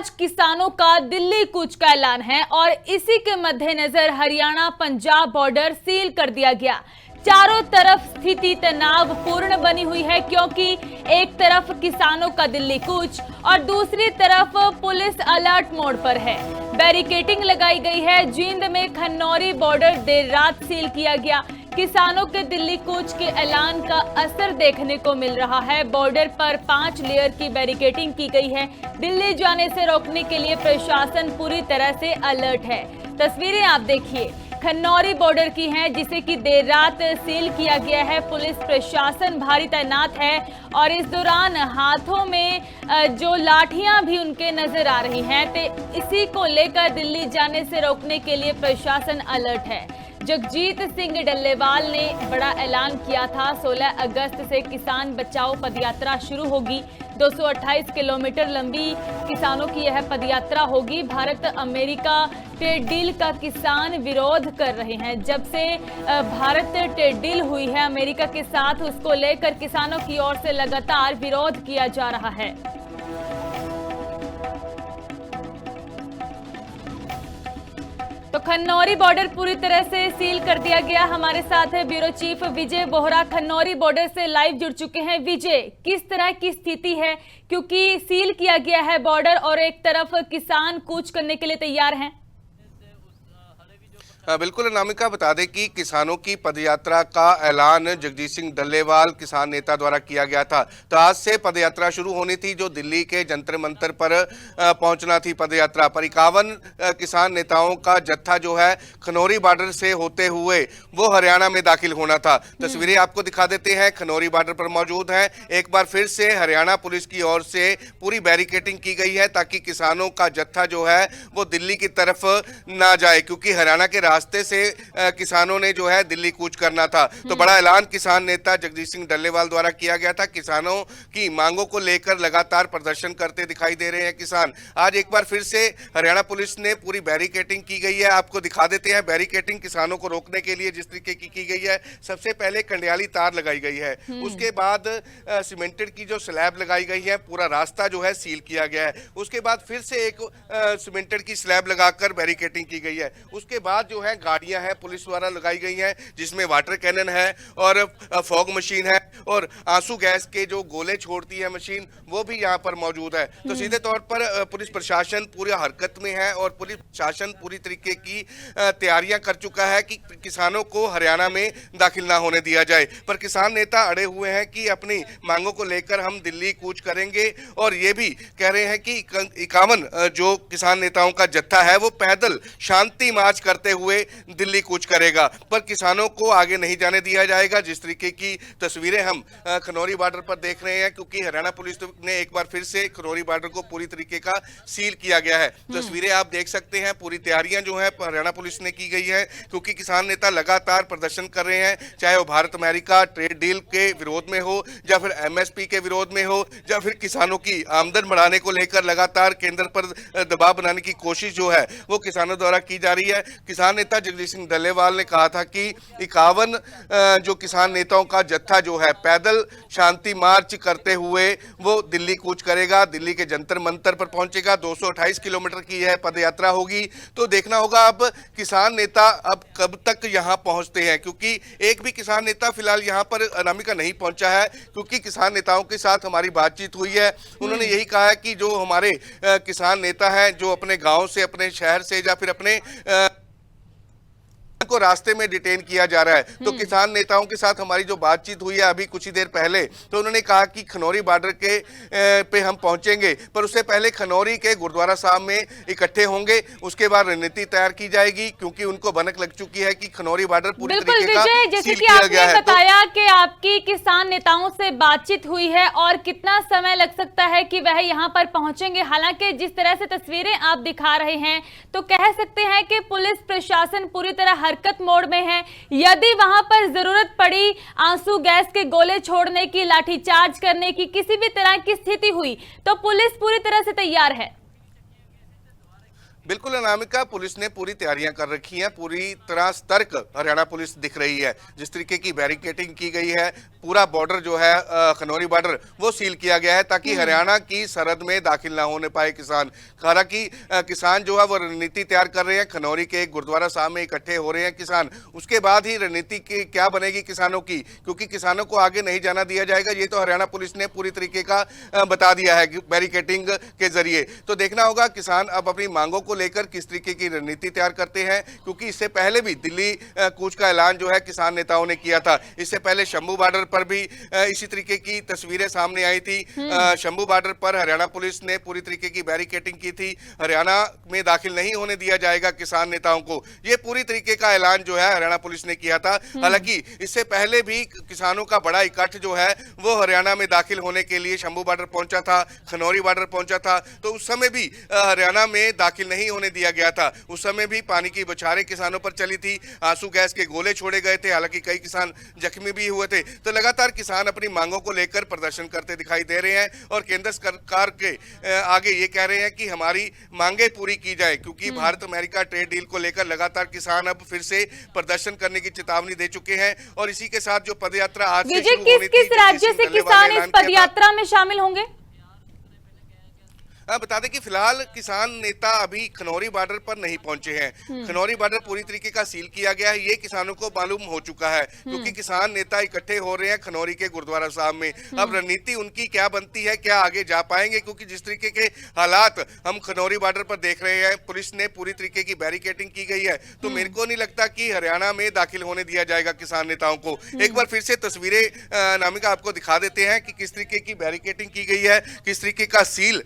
आज किसानों का दिल्ली कूच का ऐलान है और इसी के मद्देनजर हरियाणा पंजाब बॉर्डर सील कर दिया गया। चारों तरफ स्थिति तनावपूर्ण बनी हुई है क्योंकि एक तरफ किसानों का दिल्ली कूच और दूसरी तरफ पुलिस अलर्ट मोड पर है। बैरिकेडिंग लगाई गई है। जींद में खन्नौरी बॉर्डर देर रात सील किया गया। किसानों के दिल्ली कूच के ऐलान का असर देखने को मिल रहा है। बॉर्डर पर 5 लेयर की बैरिकेडिंग की गई है। दिल्ली जाने से रोकने के लिए प्रशासन पूरी तरह से अलर्ट है। तस्वीरें आप देखिए, खन्नौरी बॉर्डर की हैं जिसे कि देर रात सील किया गया है। पुलिस प्रशासन भारी तैनात है और इस दौरान हाथों में जो लाठियां भी उनके नजर आ रही हैं, तो इसी को लेकर दिल्ली जाने से रोकने के लिए प्रशासन अलर्ट है। जगजीत सिंह डल्लेवाल ने बड़ा ऐलान किया था। 16 अगस्त से किसान बचाओ पदयात्रा शुरू होगी। 228 किलोमीटर लंबी किसानों की यह पदयात्रा होगी। भारत अमेरिका ट्रेड डील का किसान विरोध कर रहे हैं। जब से भारत ट्रेड डील हुई है अमेरिका के साथ, उसको लेकर किसानों की ओर से लगातार विरोध किया जा रहा है। तो खन्नौरी बॉर्डर पूरी तरह से सील कर दिया गया। हमारे साथ है ब्यूरो चीफ विजय बोहरा, खन्नौरी बॉर्डर से लाइव जुड़ चुके हैं। विजय, किस तरह की स्थिति है, क्योंकि सील किया गया है बॉर्डर और एक तरफ किसान कूच करने के लिए तैयार हैं? बिल्कुल अनामिका, बता दें कि किसानों की पदयात्रा का ऐलान जगजीत सिंह डल्लेवाल किसान नेता द्वारा किया गया था। तो आज से पदयात्रा शुरू होनी थी जो दिल्ली के जंतर मंतर पर पहुंचना थी। पदयात्रा पर 51 किसान नेताओं का जत्था जो है खनौरी बॉर्डर से होते हुए वो हरियाणा में दाखिल होना था। तस्वीरें आपको दिखा देते हैं, खनौरी बॉर्डर पर मौजूद है। एक बार फिर से हरियाणा पुलिस की ओर से पूरी बैरिकेडिंग की गई है ताकि किसानों का जत्था जो है वो दिल्ली की तरफ ना जाए, क्योंकि हरियाणा के रास्ते से किसानों ने जो है दिल्ली कूच करना था। तो बड़ा ऐलान किसान नेता जगजीत सिंह डल्लेवाल द्वारा किया गया था। किसानों की मांगों को लेकर लगातार प्रदर्शन करते दिखाई दे रहे हैं किसान। आज एक बार फिर से हरियाणा पुलिस ने पूरी बैरिकेडिंग की गई है। आपको दिखा देते हैं बैरिकेडिंग किसानों को रोकने के लिए जिस तरीके की गई है। सबसे पहले कंडियाली तार लगाई गई है, उसके बाद सीमेंटेड की जो स्लैब लगाई गई है, पूरा रास्ता जो है सील किया गया है। उसके बाद फिर से एक सीमेंटेड की स्लैब लगाकर बैरिकेडिंग की गई है। उसके बाद जो है गाड़ियां हैं पुलिस द्वारा लगाई गई हैं जिसमें वाटर कैनन है और फॉग मशीन है और आंसू गैस के जो गोले छोड़ती है मशीन, वो भी यहां पर मौजूद है। तो सीधे तौर पर पुलिस प्रशासन पूरी हरकत में है और पुलिस प्रशासन पूरी तरीके की तैयारियां कर चुका है कि किसानों को हरियाणा में दाखिल ना होने दिया जाए। पर किसान नेता अड़े हुए हैं कि अपनी मांगों को लेकर हम दिल्ली कूच करेंगे और ये भी कह रहे हैं कि 51 जो किसान नेताओं का जत्था है वो पैदल शांति मार्च करते हुए दिल्ली कूच करेगा, पर किसानों को आगे नहीं जाने दिया जाएगा। जिस तरीके की तस्वीरें हम खनौरी बॉर्डर पर देख रहे हैं, क्योंकि हरियाणा पुलिस ने एक बार फिर से खनौरी बॉर्डर को पूरी तरीके का सील किया गया है। तस्वीरें आप देख सकते हैं, पूरी तैयारियां जो है हरियाणा पुलिस ने की गई है, क्योंकि किसान नेता लगातार प्रदर्शन कर रहे हैं, चाहे वो भारत अमेरिका ट्रेड डील के विरोध में हो या फिर एमएसपी के विरोध में हो या फिर किसानों की आमदन बढ़ाने को लेकर लगातार केंद्र पर दबाव बनाने की कोशिश जो है वो किसानों द्वारा की जा रही है। किसान नेता जगजीत सिंह डल्लेवाल ने कहा था कि 51 जो किसान नेताओं का जत्था जो है पैदल शांति मार्च करते हुए वो दिल्ली कूच करेगा, दिल्ली के जंतर मंतर पर पहुंचेगा। 228 किलोमीटर की यह पदयात्रा होगी। तो देखना होगा अब किसान नेता अब कब तक यहां पहुंचते हैं, क्योंकि एक भी किसान नेता फिलहाल यहां पर अनामिका नहीं पहुंचा है। क्योंकि किसान नेताओं के साथ हमारी बातचीत हुई है, उन्होंने यही कहा है कि जो हमारे किसान नेता हैं जो अपने गांव से, अपने शहर से या फिर अपने को रास्ते में डिटेन किया जा रहा है। तो किसान नेताओं के साथ हमारी जो बातचीत हुई है अभी कुछ ही देर पहले, तो उन्होंने कहा कि खनौरी बॉर्डर के पे हम पहुंचेंगे, पर उससे पहले खनौरी के गुरुद्वारा साहब में इकट्ठे होंगे। उसके बाद रणनीति तैयार की जाएगी, क्योंकि उनको भनक लग चुकी है कि खनौरी बॉर्डर पूरी तरीके का जैसे कि आपने बताया कि आपकी किसान नेताओं से बातचीत हुई है और कितना समय लग सकता है कि वह यहां पर पहुंचेंगे। हालांकि जिस तरह से तस्वीरें आप दिखा रहे हैं तो कह सकते हैं कि पुलिस प्रशासन पूरी तरह हरकत मोड में है। यदि वहां पर जरूरत पड़ी आंसू गैस के गोले छोड़ने की, लाठीचार्ज करने की, किसी भी तरह की स्थिति हुई तो पुलिस पूरी तरह से तैयार है। बिल्कुल अनामिका, पुलिस ने पूरी तैयारियां कर रखी हैं, पूरी तरह सतर्क हरियाणा पुलिस दिख रही है। जिस तरीके की बैरिकेडिंग की गई है, पूरा बॉर्डर जो है खनौरी बॉर्डर वो सील किया गया है ताकि हरियाणा की सरहद में दाखिल ना होने पाए किसान। हालांकि किसान जो है वो रणनीति तैयार कर रहे हैं, खनौरी के गुरुद्वारा साहब में इकट्ठे हो रहे हैं किसान। उसके बाद ही रणनीति की क्या बनेगी किसानों की, क्योंकि किसानों को आगे नहीं जाना दिया जाएगा, ये तो हरियाणा पुलिस ने पूरी तरीके का बता दिया है बैरिकेडिंग के जरिए। तो देखना होगा किसान अब अपनी मांगों को लेकर किस तरीके की रणनीति तैयार करते हैं, क्योंकि इससे पहले भी दिल्ली कूच का ऐलान जो है किसान नेताओं ने किया था। इससे पहले शंभू बॉर्डर पर भी इसी तरीके की तस्वीरें सामने आई थी। शंभू बॉर्डर पर हरियाणा पुलिस ने पूरी तरीके की बैरिकेडिंग की थी, हरियाणा में दाखिल नहीं होने दिया जाएगा किसान नेताओं को, ये पूरी तरीके का ऐलान जो है हरियाणा पुलिस ने किया था। हालांकि इससे पहले भी किसानों का बड़ा इकट्ठ जो है वो हरियाणा में दाखिल होने के लिए शंभू बॉर्डर पहुंचा था, खनौरी बॉर्डर पहुंचा था। तो उस समय भी हरियाणा में दाखिल नहीं होने दिया गया था। उस समय भी पानी की बौछारें किसानों पर चली थी, आंसू गैस के गोले छोड़े गए थे, हालांकि कई किसान जख्मी भी हुए थे। तो लगातार किसान अपनी मांगों को लेकर प्रदर्शन करते दिखाई दे रहे हैं और केंद्र सरकार के आगे ये कह रहे हैं कि हमारी मांगे पूरी की जाए, क्योंकि भारत अमेरिका ट्रेड डील को लेकर लगातार किसान अब फिर से प्रदर्शन करने की चेतावनी दे चुके हैं। और इसी के साथ जो पदयात्रा आज से शुरू होनी थी, किस राज्य से किसान इस पदयात्रा में शामिल होंगे? बता दें कि फिलहाल किसान नेता अभी खनौरी बॉर्डर पर नहीं पहुंचे हैं। खनौरी बॉर्डर पूरी तरीके का सील किया गया है, ये किसानों को मालूम हो चुका है, क्योंकि किसान नेता इकट्ठे हो रहे हैं खनौरी के गुरुद्वारा साहब में। अब रणनीति उनकी क्या बनती है, क्या आगे जा पाएंगे, क्योंकि जिस तरीके के हालात हम खनौरी बॉर्डर पर देख रहे हैं, पुलिस ने पूरी तरीके की बैरिकेडिंग की गई है, तो मेरे को नहीं लगता कि हरियाणा में दाखिल होने दिया जाएगा किसान नेताओं को। एक बार फिर से तस्वीरें नामिका आपको दिखा देते हैं कि किस तरीके की बैरिकेडिंग की गई है, किस तरीके का सील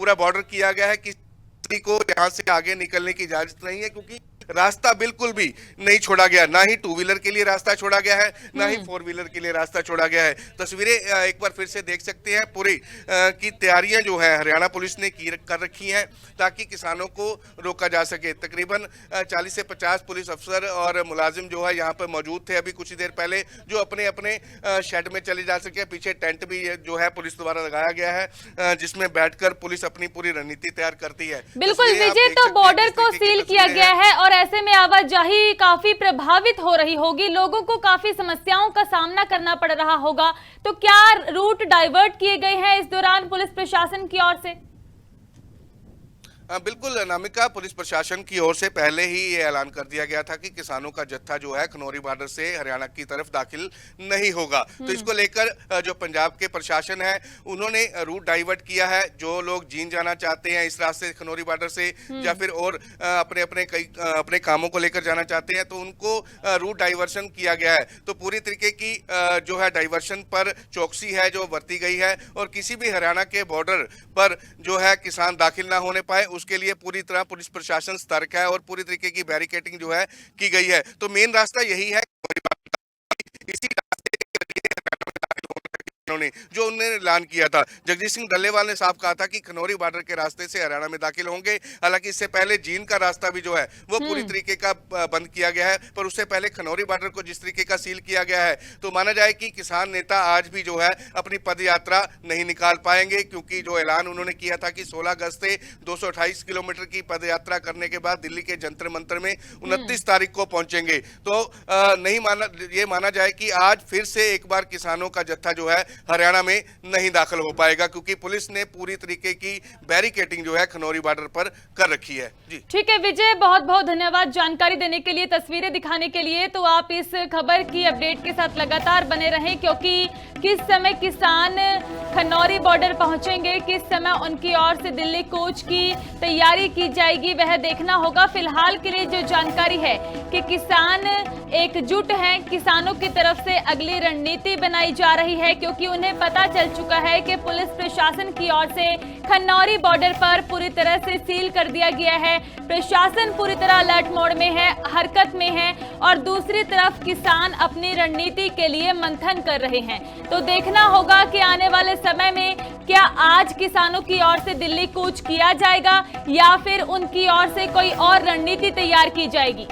पूरा बॉर्डर किया गया है, किसी को यहां से आगे निकलने की इजाजत नहीं है, क्योंकि रास्ता बिल्कुल भी नहीं छोड़ा गया। ना ही टू व्हीलर के लिए रास्ता छोड़ा गया है, ना ही फोर व्हीलर के लिए रास्ता छोड़ा गया है। तस्वीरें एक बार फिर से देख सकते हैं, पूरी की तैयारियां जो है हरियाणा पुलिस ने कर रखी हैं ताकि किसानों को रोका जा सके। तकरीबन 40 से 50 पुलिस अफसर और मुलाजिम जो है यहाँ पर मौजूद थे अभी कुछ ही देर पहले, जो अपने अपने शेड में चले जा सके। पीछे टेंट भी जो है पुलिस द्वारा लगाया गया है, जिसमें बैठकर पुलिस अपनी पूरी रणनीति तैयार करती है। बिल्कुल विजय, तो बॉर्डर को सील किया गया है और ऐसे में आवाजाही काफी प्रभावित हो रही होगी, लोगों को काफी समस्याओं का सामना करना पड़ रहा होगा। तो क्या रूट डाइवर्ट किए गए हैं इस दौरान पुलिस प्रशासन की ओर से? बिल्कुल अनामिका, पुलिस प्रशासन की ओर से पहले ही ये ऐलान कर दिया गया था कि किसानों का जत्था जो है खनौरी बॉर्डर से हरियाणा की तरफ दाखिल नहीं होगा। तो इसको लेकर जो पंजाब के प्रशासन है उन्होंने रूट डाइवर्ट किया है। जो लोग जींद जाना चाहते हैं इस रास्ते से खनौरी बॉर्डर से, या फिर और अपने कामों को लेकर जाना चाहते हैं, तो उनको रूट डाइवर्शन किया गया है। तो पूरी तरीके की जो है डाइवर्शन पर चौकसी है जो बरती गई है, और किसी भी हरियाणा के बॉर्डर पर जो है किसान दाखिल ना होने पाए उसके लिए पूरी तरह पुलिस प्रशासन सतर्क है और पूरी तरीके की बैरिकेडिंग जो है की गई है। तो मेन रास्ता यही है, इसी रास्ते जो उन्होंने ऐलान किया था। जगदीश सिंह डल्लेवाल ने साफ कहा था कि खनौरी बॉर्डर के रास्ते से हरियाणा में दाखिल होंगे। हालांकि इससे पहले जींद का रास्ता भी जो है वो पूरी तरीके का बंद किया गया है, पर उससे पहले खनौरी बॉर्डर को जिस तरीके का सील किया गया है, तो माना जाए कि किसान नेता आज भी जो है अपनी पदयात्रा नहीं निकाल पाएंगे, क्योंकि जो ऐलान उन्होंने किया था कि 16 अगस्त से 228 किलोमीटर की पदयात्रा करने के बाद दिल्ली के जंतर मंतर में 29 तारीख को पहुंचेंगे। तो ये माना जाए कि आज फिर से एक बार किसानों का जत्था जो है हरियाणा में नहीं दाखिल हो पाएगा, क्योंकि पुलिस ने पूरी तरीके की बैरिकेडिंग जो है खनौरी बॉर्डर पर कर रखी है। जी ठीक है विजय, बहुत बहुत धन्यवाद जानकारी देने के लिए, तस्वीरें दिखाने के लिए। तो आप इस खबर की अपडेट के साथ लगातार बने रहें, क्योंकि किस समय किसान खनौरी बॉर्डर पहुंचेंगे, किस समय उनकी ओर से दिल्ली कूच की तैयारी की जाएगी, वह देखना होगा। फिलहाल के लिए जो जानकारी है कि किसान एकजुट हैं, किसानों की तरफ से अगली रणनीति बनाई जा रही है, क्योंकि उन्हें पता चल चुका है कि पुलिस प्रशासन की ओर से खनौरी बॉर्डर पर पूरी तरह से सील कर दिया गया है। प्रशासन पूरी तरह अलर्ट मोड में है, हरकत में है, और दूसरी तरफ किसान अपनी रणनीति के लिए मंथन कर रहे हैं। तो देखना होगा कि आने वाले समय में क्या आज किसानों की ओर से दिल्ली कूच किया जाएगा या फिर उनकी ओर से कोई और रणनीति तैयार की जाएगी।